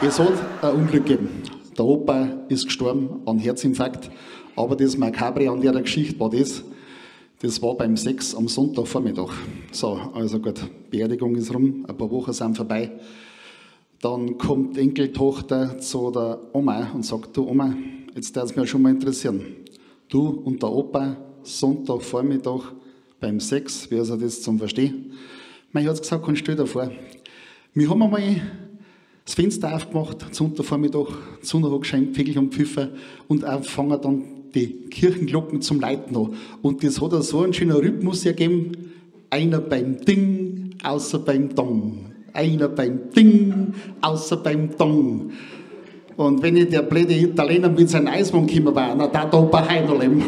Es hat ein Unglück gegeben. Der Opa ist gestorben an Herzinfarkt. Aber das Makabre an der Geschichte war das war beim 6 am Sonntagvormittag. So, also gut, Beerdigung ist rum, ein paar Wochen sind vorbei. Dann kommt die Enkeltochter zu der Oma und sagt, du Oma, jetzt darf es mich schon mal interessieren. Du und der Opa, Sonntagvormittag beim 6, wie ist das zum Verstehen? Ich hat gesagt, kannst du dir vor. Wir haben einmal das Fenster aufgemacht, Sonntagvormittag, die Sonne hat gescheint, Vögel und Pfiffer und auch fangen dann die Kirchenglocken zum Läuten an. Und das hat so einen schönen Rhythmus ergeben. Einer beim Ding, außer beim Dong. Einer beim Ding, außer beim Dong. Und wenn ich der blöde Italiener mit seinem Eismann gekommen war, na, da Opa heim noch leben.